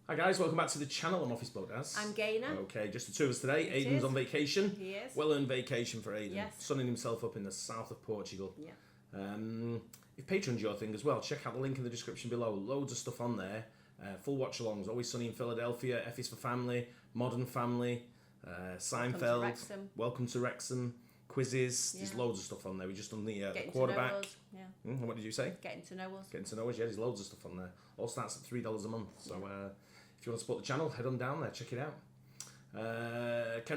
Hi guys, welcome back to the channel. I'm Office Bloke Daz. I'm Gaynor. Okay, just the two of us today. Aiden's on vacation. He is. Well-earned vacation for Aiden. Yes. Sunning himself up in the south of Portugal. Yeah. If Patreon's your thing as well, check out the link in the description below. Loads of stuff on there. Full watch-alongs. Always Sunny in Philadelphia, F is for Family, Modern Family, Seinfeld, Welcome to Wrexham, quizzes. Yeah. There's loads of stuff on there. We just done the quarterback. Yeah. What did you say? Getting to know us. Getting to know us. Yeah, there's loads of stuff on there. All starts at $3 a month. So if you want to support the channel, head on down there, check it out.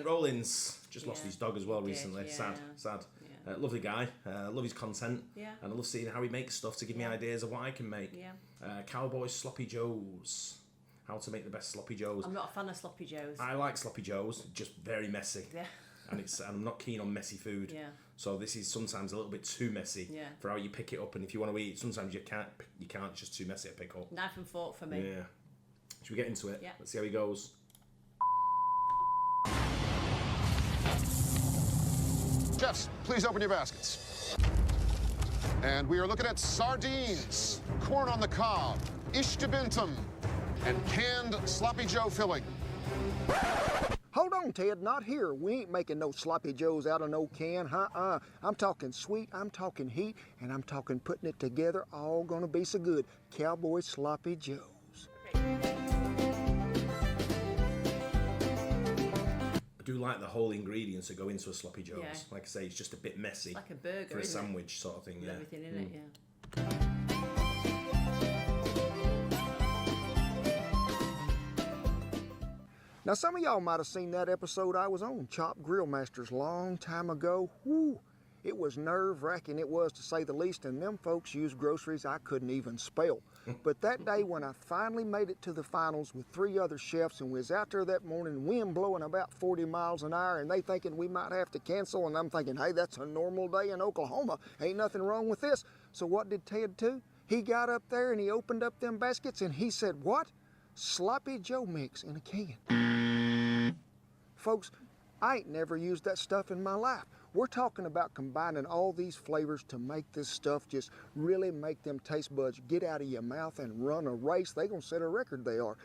Rollins just lost his dog as well recently. Sad. Yeah. Lovely guy. Love his content. Yeah. And I love seeing how he makes stuff to give me ideas of what I can make. Yeah. Cowboy sloppy joes. How to make the best sloppy joes. I'm not a fan of sloppy joes. I like sloppy joes, just very messy. Yeah. And I'm not keen on messy food. Yeah. So this is sometimes a little bit too messy for how you pick it up, and if you want to eat, sometimes you can't. It's just too messy to pick up. Knife and fork for me. Yeah. Should we get into it? Yeah. Let's see how he goes. Chefs, please open your baskets. And we are looking at sardines, corn on the cob, ishtabintum, and canned sloppy joe filling. Hold on, Ted, not here. We ain't making no sloppy joes out of no can, I'm talking sweet, I'm talking heat, and I'm talking putting it together, all gonna be so good. Cowboy sloppy joes. I do like the whole ingredients that go into a sloppy joes. Yeah. Like I say, it's just a bit messy. Like a burger, for a isn't sandwich sort of thing. With everything in it, yeah. Now, some of y'all might have seen that episode I was on, Chop Grill Masters, long time ago. Woo! It was nerve-wracking, it was, to say the least, and them folks used groceries I couldn't even spell. But that day when I finally made it to the finals with 3 other chefs, and we was out there that morning, wind blowing about 40 miles an hour, and they thinking we might have to cancel, and I'm thinking, hey, that's a normal day in Oklahoma. Ain't nothing wrong with this. So what did Ted do? He got up there and he opened up them baskets and he said, what? Sloppy Joe mix in a can. Folks, I ain't never used that stuff in my life. We're talking about combining all these flavors to make this stuff just really make them taste buds get out of your mouth and run a race. They gonna set a record, they are.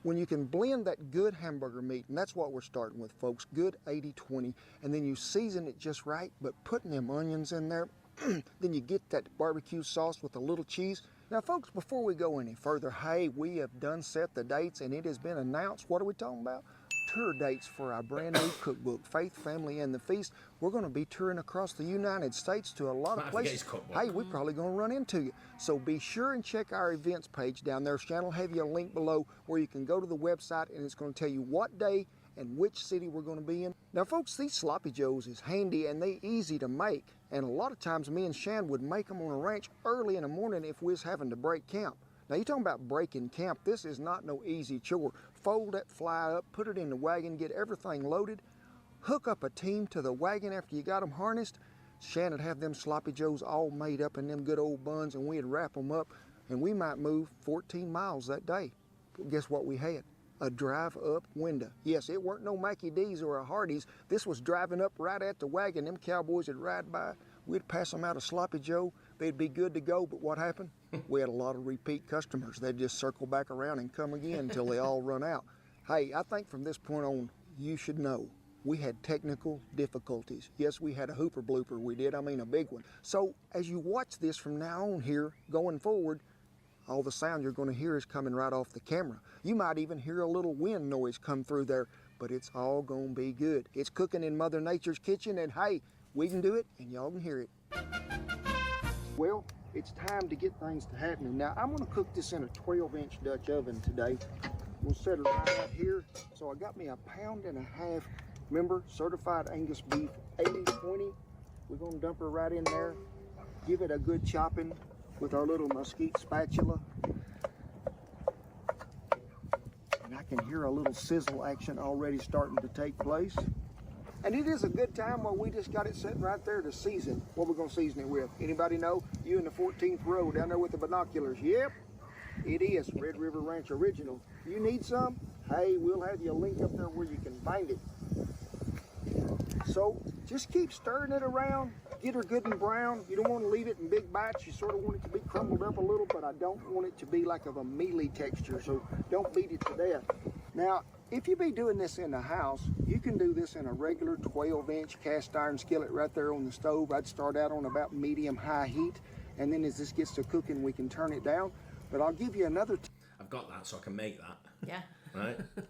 When you can blend that good hamburger meat, and that's what we're starting with, folks, good 80-20, and then you season it just right, but putting them onions in there, then you get that barbecue sauce with a little cheese. Now, folks, before we go any further, hey, we have done set the dates, and it has been announced. What are we talking about? Tour dates for our brand new cookbook, Faith, Family, and the Feast. We're going to be touring across the United States to a lot of places. Hey, we're probably going to run into you. So be sure and check our events page down there. Shannon will have you a link below where you can go to the website, and it's going to tell you what day and which city we're going to be in. Now, folks, these sloppy joes is handy and they easy to make. And a lot of times me and Shan would make them on a ranch early in the morning if we was having to break camp. Now, you're talking about breaking camp. This is not no easy chore. Fold that fly up, put it in the wagon, get everything loaded, hook up a team to the wagon after you got them harnessed. Shan would have them sloppy joes all made up in them good old buns, and we'd wrap them up, and we might move 14 miles that day. But guess what we had? A drive-up window. Yes, it weren't no Mackie D's or a Hardee's. This was driving up right at the wagon. Them cowboys would ride by. We'd pass them out a sloppy joe. They'd be good to go, but what happened? We had a lot of repeat customers. They'd just circle back around and come again until they all run out. Hey, I think from this point on, you should know, we had technical difficulties. Yes, we had a hooper blooper, we did, I mean a big one. So as you watch this from now on here, going forward, all the sound you're going to hear is coming right off the camera. You might even hear a little wind noise come through there, but it's all going to be good. It's cooking in Mother Nature's kitchen, and hey, we can do it, and y'all can hear it. Well, it's time to get things to happening. Now, I'm going to cook this in a 12-inch Dutch oven today. We'll set it right out here. So I got me a 1.5 pounds. Remember, certified Angus beef, 80-20. We're going to dump her right in there. Give it a good chopping with our little mesquite spatula. And I can hear a little sizzle action already starting to take place. And it is a good time while we just got it sitting right there to season. What we're going to season it with. Anybody know? You in the 14th row down there with the binoculars. Yep, it is Red River Ranch Original. You need some? Hey, we'll have you a link up there where you can find it. So just keep stirring it around. Get her good and brown. You don't want to leave it in big bites. You sort of want it to be crumbled up a little, but I don't want it to be like of a mealy texture, so don't beat it to death. Now, if you be doing this in the house, you can do this in a regular 12-inch cast iron skillet right there on the stove. I'd start out on about medium-high heat, and then as this gets to cooking, we can turn it down. But I'll give you another I've got that, so I can make that. Yeah. Right? But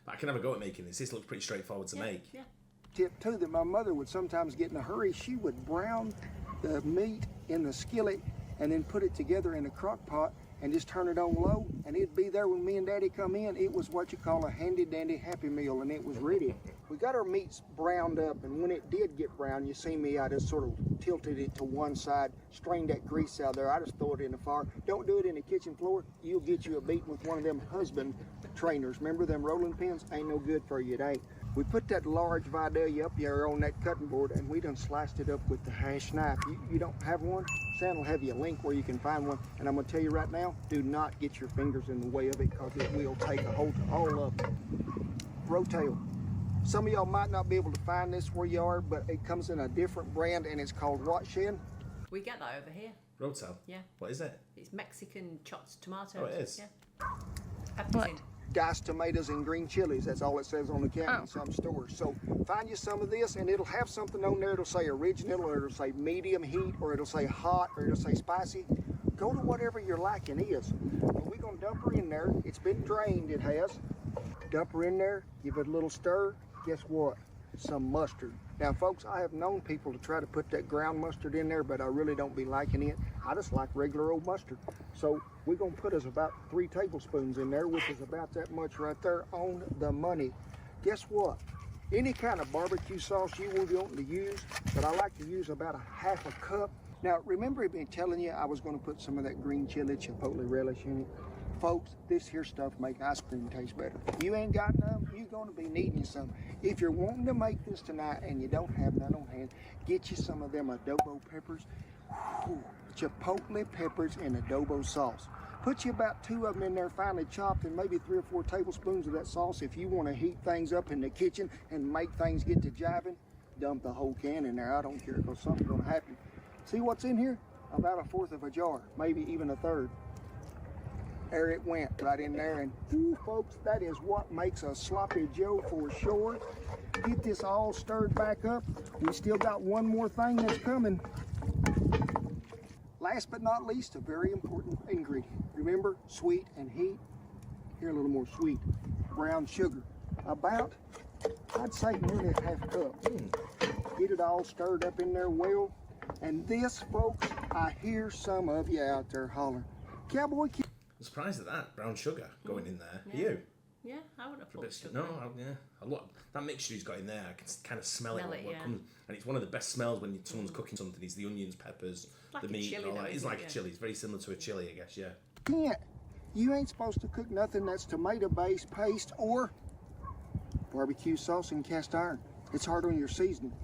I can have a go at making this. This looks pretty straightforward to make. Yeah. tip too that my mother would sometimes get in a hurry. She would brown the meat in the skillet and then put it together in a crock pot and just turn it on low, and it'd be there when me and Daddy come in. It was what you call a handy dandy Happy Meal, and it was ready. We got our meats browned up, and when it did get brown, you see me, I just sort of tilted it to one side, strained that grease out there. I just throw it in the fire. Don't do it in the kitchen floor. You'll get you a beating with one of them husband trainers. Remember them rolling pins? Ain't no good for you, they. We put that large Vidalia up there on that cutting board, and we done sliced it up with the hash knife. You don't have one? Sam will have you a link where you can find one. And I'm gonna tell you right now, do not get your fingers in the way of it, because it will take a hold of all of it. Rotail. Some of y'all might not be able to find this where you are, but it comes in a different brand, and it's called what, Shen? We get that over here. Rotel? Yeah. What is it? It's Mexican chopped tomatoes. Oh, it is? Yeah. Appleseed. Diced tomatoes and green chilies. That's all it says on the can in some stores. So find you some of this, and it'll have something on there. It'll say original, or it'll say medium heat, or it'll say hot, or it'll say spicy. Go to whatever your liking is. But we're gonna dump her in there. It's been drained, it has. Dump her in there, give it a little stir. Guess what? Some mustard. Now, folks, I have known people to try to put that ground mustard in there, but I really don't be liking it. I just like regular old mustard. So we're gonna put us about 3 tablespoons in there, which is about that much right there on the money. Guess what? Any kind of barbecue sauce you will be wanting to use, but I like to use about a half a cup. Now, remember I've been telling you I was gonna put some of that green chili chipotle relish in it? Folks, this here stuff make ice cream taste better. If you ain't got none, you're gonna be needing some. If you're wanting to make this tonight and you don't have none on hand, get you some of them adobo peppers. Whew, chipotle peppers and adobo sauce. Put you about 2 of them in there finely chopped, and maybe 3 or 4 tablespoons of that sauce. If you want to heat things up in the kitchen and make things get to jiving, dump the whole can in there. I don't care, because something's gonna happen. See what's in here? About 1/4 of a jar, maybe even 1/3. There it went, right in there, and ooh, folks, that is what makes a sloppy Joe for sure. Get this all stirred back up. We still got one more thing that's coming. Last but not least, a very important ingredient. Remember, sweet and heat. Here, a little more sweet. Brown sugar. About, I'd say nearly a half cup. Get it all stirred up in there well. And this, folks, I hear some of you out there hollering, Cowboy, I'm surprised at that brown sugar going in there. Yeah. Are you? Yeah, I wouldn't have put sugar. No, a lot. That mixture he's got in there, I can kind of smell it. Smell it, what yeah. comes, and it's one of the best smells when someone's cooking something. Is the onions, peppers, Like the a meat, chili and all though, that. It's isn't like it? a Yeah. chili. It's very similar to a chili, I guess. Yeah. can't. You ain't supposed to cook nothing that's tomato-based paste or barbecue sauce in cast iron. It's hard on your seasoning.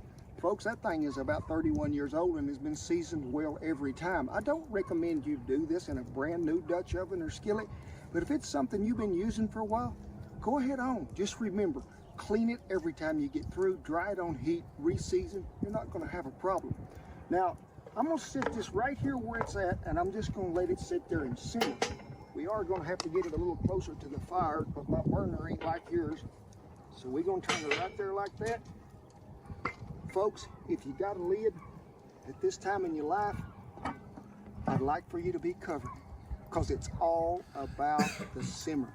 Folks, that thing is about 31 years old and has been seasoned well every time. I don't recommend you do this in a brand new Dutch oven or skillet, but if it's something you've been using for a while, go ahead on. Just remember, clean it every time you get through, dry it on heat, re-season. You're not gonna have a problem. Now, I'm gonna sit this right here where it's at, and I'm just gonna let it sit there and simmer. We are gonna have to get it a little closer to the fire, because my burner ain't like yours. So we're gonna turn it right there like that. Folks, if you got a lid at this time in your life, I'd like for you to be covered, because it's all about the simmer.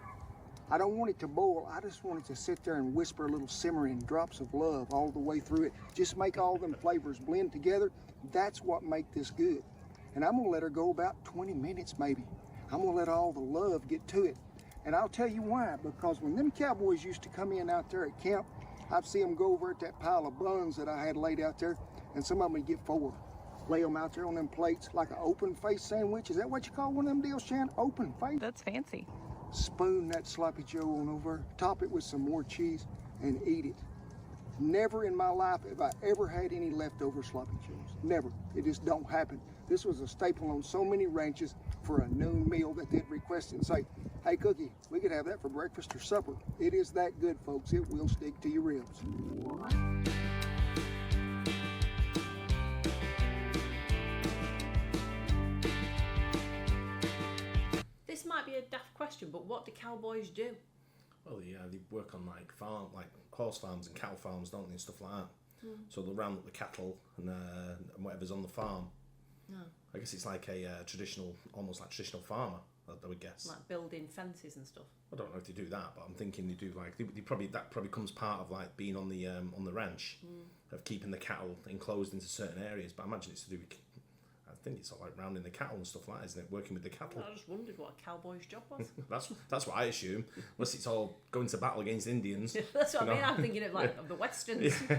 I don't want it to boil. I just want it to sit there and whisper little simmering drops of love all the way through it. Just make all them flavors blend together. That's what make this good. And I'm gonna let her go about 20 minutes maybe. I'm gonna let all the love get to it. And I'll tell you why, because when them cowboys used to come in out there at camp, I'd see them go over at that pile of buns that I had laid out there, and some of them would get 4. Lay them out there on them plates like an open face sandwich. Is that what you call one of them deals, Shan? Open face? That's fancy. Spoon that sloppy Joe on over, top it with some more cheese, and eat it. Never in my life have I ever had any leftover sloppy Joes. Never. It just don't happen. This was a staple on so many ranches for a noon meal that they'd request and say, hey, Cookie, we could have that for breakfast or supper. It is that good, folks. It will stick to your ribs. question, but what do cowboys do? Well, they work on like horse farms and cattle farms, don't they, and stuff like that. So they'll round up the cattle and whatever's on the farm. I guess it's like a almost like traditional farmer, I would guess. Like building fences and stuff. I don't know if they do that, but I'm thinking they do like that probably comes part of like being on the ranch, of keeping the cattle enclosed into certain areas. But I imagine it's to do with, I think it's all like rounding the cattle and stuff like that, isn't it? Working with the cattle. Well, I just wondered what a cowboy's job was. That's what I assume. Unless it's all going to battle against Indians. That's what I mean. I'm thinking of like of the westerns. Yeah.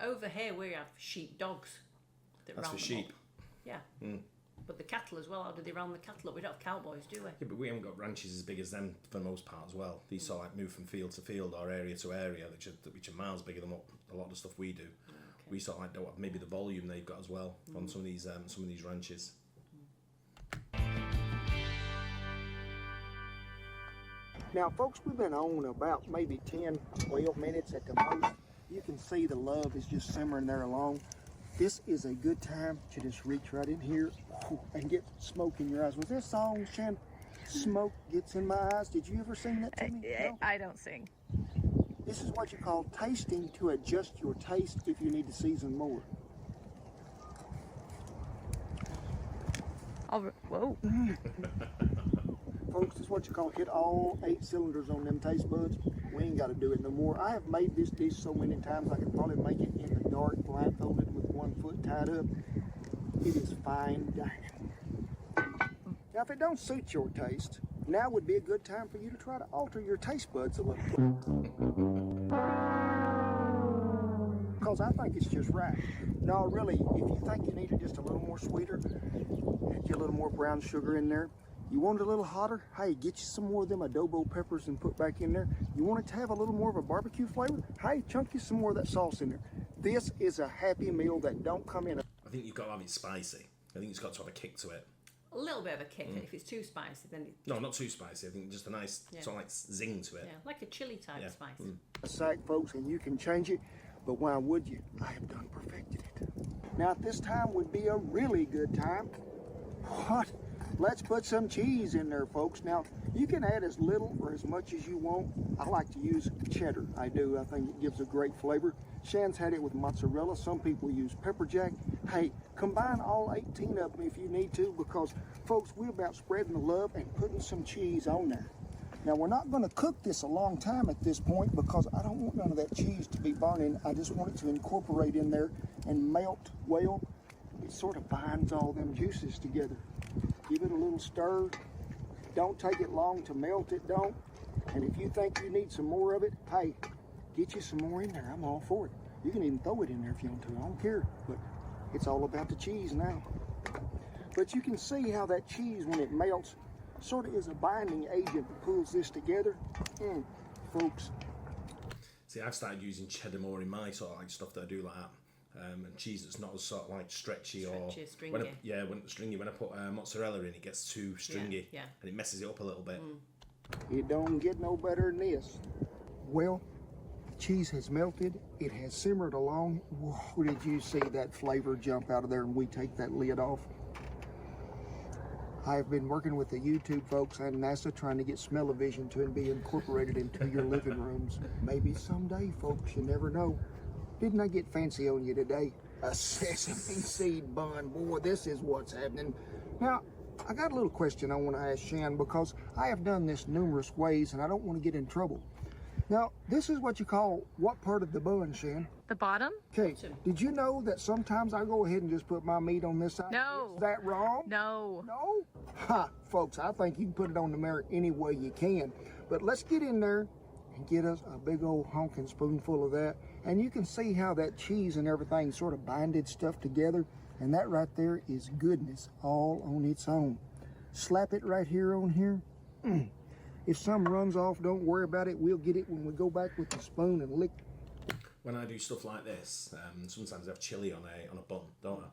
Over here we have sheep dogs. That's round for them sheep. up. Yeah. But the cattle as well, how do they round the cattle up? We don't have cowboys, do we? Yeah, but we haven't got ranches as big as them for the most part as well. These sort of like move from field to field or area to area, which are miles bigger than what a lot of the stuff we do. Okay. We sort of like don't have maybe the volume they've got as well on some of these ranches. Now, folks, we've been on about maybe 10, 12 minutes at the most. You can see the love is just simmering there along. This is a good time to just reach right in here and get smoke in your eyes. Was this song, Shan, Smoke Gets in My Eyes? Did you ever sing that to me? No? I don't sing. This is what you call tasting to adjust your taste if you need to season more. Whoa. Folks, this is what you call hit all 8 cylinders on them taste buds. We ain't got to do it no more. I have made this dish so many times I could probably make it in the dark, blindfolded with one foot tied up. It is fine dining. Now, if it don't suit your taste, now would be a good time for you to try to alter your taste buds a little. Because I think it's just right. No, really, if you think you need it just a little more sweeter, add you a little more brown sugar in there. You want it a little hotter? Hey, get you some more of them adobo peppers and put back in there. You want it to have a little more of a barbecue flavor? Hey, chunk you some more of that sauce in there. This is a happy meal that don't come in. I think you've got to have it spicy. I think it's got to have a kick to it. A little bit of a kick. If it's too spicy, then No, not too spicy. I think just a nice sort of like zing to it. yeah, like a chili type spice. A sack, folks, and you can change it, but why would you? I have done perfected it. Now, at this time would be a really good time. What? Let's put some cheese in there, folks. Now, you can add as little or as much as you want. I like to use cheddar. I do. I think it gives a great flavor. Shan's had it with mozzarella. Some people use pepper jack. Hey, combine all 18 of them if you need to, because, folks, we're about spreading the love and putting some cheese on there. Now, we're not going to cook this a long time at this point because I don't want none of that cheese to be burning. I just want it to incorporate in there and melt well. It sort of binds all them juices together. Give it a little stir. Don't take it long to melt it, don't. And if you think you need some more of it, hey, get you some more in there. I'm all for it. You can even throw it in there if you want to. I don't care. But it's all about the cheese now. But you can see how that cheese, when it melts, sort of is a binding agent that pulls this together. Folks. See, I've started using cheddar more in my sort of like stuff that I do like that. And cheese that's not as sort of like stretchy or stringy. When I put mozzarella in, it gets too stringy, and it messes it up a little bit. It don't get no better than this. Well, the cheese has melted. It has simmered along. Whoa, did you see that flavor jump out of there and we take that lid off? I've been working with the YouTube folks and NASA trying to get smell-o-vision to be incorporated into your living rooms. Maybe someday, folks, you never know. Didn't I get fancy on you today? A sesame seed bun. Boy, this is what's happening. Now, I got a little question I want to ask Shan because I have done this numerous ways and I don't want to get in trouble. Now, this is what you call what part of the bun, Shan? The bottom? Okay, did you know that sometimes I go ahead and just put my meat on this side? No. Is that wrong? No. No? Ha, folks, I think you can put it on the mirror any way you can. But let's get in there and get us a big old honking spoonful of that. And you can see how that cheese and everything sort of binded stuff together. And that right there is goodness all on its own. Slap it right here on here. If some runs off, don't worry about it. We'll get it when we go back with the spoon and lick. When I do stuff like this, sometimes I have chili on a bun, don't I?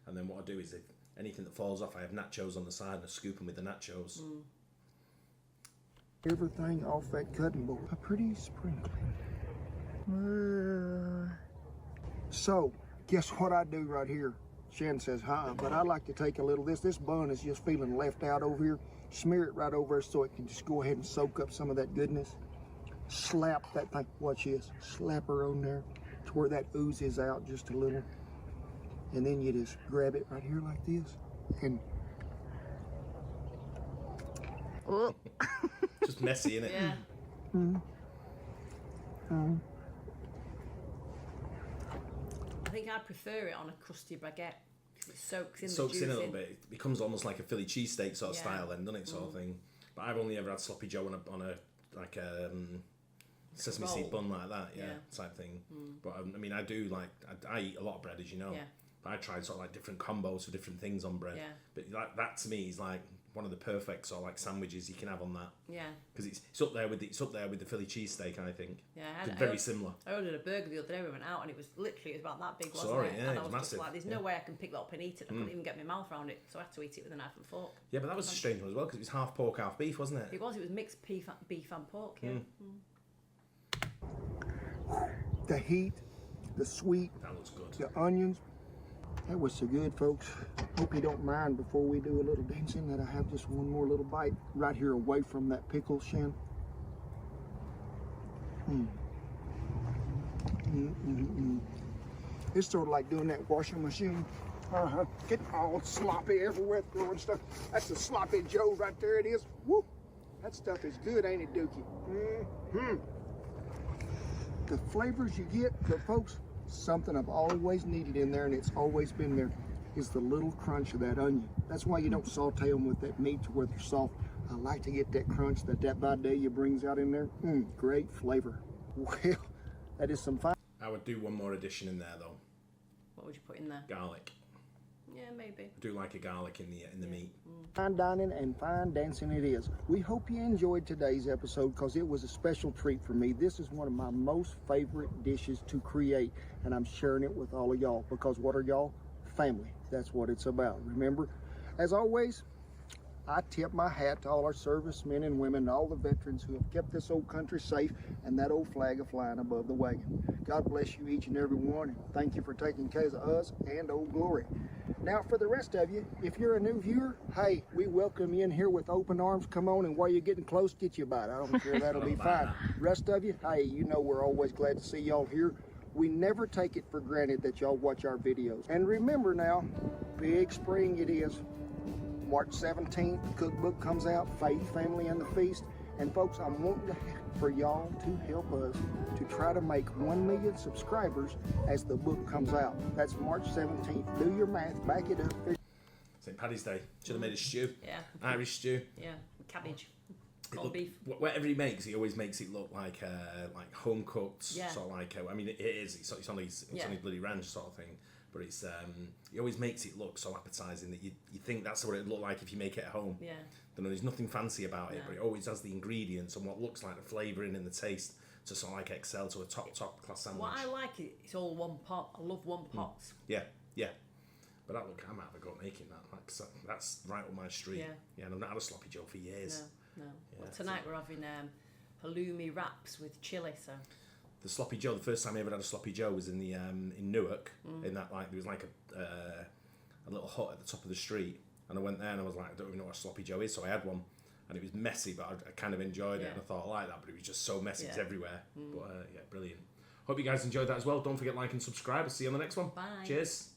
And then what I do is if anything that falls off, I have nachos on the side and I scoop them with the nachos. Everything off that cutting board. A pretty sprinkling. So, guess what I do right here? Shan says, huh, but I like to take a little this bun is just feeling left out over here. Smear it right over so it can just go ahead and soak up some of that goodness. Slap that thing, watch this, slap her on there to where that oozes out just a little. And then you just grab it right here like this. And Just messy, innit? Yeah. I think I prefer it on a crusty baguette. It soaks in Soaks the juice in a little bit. It becomes almost like a Philly cheesesteak sort of style then, doesn't it, sort of thing. But I've only ever had sloppy joe on a sesame roll. seed bun like that, Yeah. type thing. But I mean, I do like, I eat a lot of bread, as you know. Yeah. But I tried sort of like different combos for different things on bread. Yeah. But that to me is like one of the perfect sort of like sandwiches you can have on that. Yeah. Because it's up there with the Philly cheesesteak, I think. Yeah. They're very similar. I ordered a burger the other day. We went out and it was about that big, wasn't Sorry, it? yeah, and it I was was just massive, like, there's no way I can pick that up and eat it. I couldn't even get my mouth around it, so I had to eat it with a knife and fork. Yeah, but that was a strange one as well because it was half pork, half beef, wasn't it? It was mixed beef and pork. Yeah. the heat, the sweet, That looks good. the onions. That was so good, folks. Hope you don't mind before we do a little dancing that I have just one more little bite right here away from that pickle, Shan. It's sort of like doing that washing machine. Getting all sloppy everywhere, throwing stuff. That's a sloppy Joe right there, it is. Woo! That stuff is good, ain't it, Dookie? The flavors you get, but folks, something I've always needed in there, and it's always been there, is the little crunch of that onion. That's why you don't saute them with that meat to where they're soft. I like to get that crunch that Vidalia brings out in there. Great flavor. Well, that is some fine. I would do one more addition in there though. What would you put in there? Garlic. Yeah, maybe. I do like a garlic in the meat. Fine dining and fine dancing it is. We hope you enjoyed today's episode because it was a special treat for me. This is one of my most favorite dishes to create, and I'm sharing it with all of y'all because what are y'all? Family. That's what it's about. Remember, as always, I tip my hat to all our servicemen and women and all the veterans who have kept this old country safe and that old flag flying above the wagon. God bless you each and every one, and thank you for taking care of us and Old Glory. Now, for the rest of you, if you're a new viewer, hey, we welcome you in here with open arms. Come on, and while you're getting close, get you a bite. I don't care, that'll be fine. Rest of you, hey, you know we're always glad to see y'all here. We never take it for granted that y'all watch our videos. And remember now, big spring it is. March 17th, the cookbook comes out, Faith, Family, and the Feast. And folks, I'm wanting for y'all to help us to try to make 1 million subscribers as the book comes out. That's March 17th. Do your math, back it up. St. Paddy's Day. Should have made a stew. Yeah. Irish stew. Yeah. Cabbage. Corned beef. Whatever he makes, he always makes it look like home cooked. Yeah. Sort of like, I mean, it is. It's on his bloody ranch sort of thing. But it's he always makes it look so appetising that you think that's what it'd look like if you make it at home. Yeah. There's nothing fancy about it, but it always has the ingredients and what looks like the flavouring and the taste to sort of like excel to a top class sandwich. What I like it, it's all one pot. I love one pot. Yeah. But I might have a go at making that. Like, so that's right up my street. Yeah. And I've not had a sloppy joe for years. No. Yeah, Well, tonight we're having halloumi wraps with chilli. So. The sloppy joe. The first time I ever had a sloppy joe was in the in Newark. In that there was like a little hut at the top of the street, and I went there and I was like, I don't even know what a sloppy joe is, so I had one, and it was messy, but I kind of enjoyed it, and I thought I like that, but it was just so messy, it's everywhere. But brilliant. Hope you guys enjoyed that as well. Don't forget like and subscribe. I'll see you on the next one. Bye. Cheers.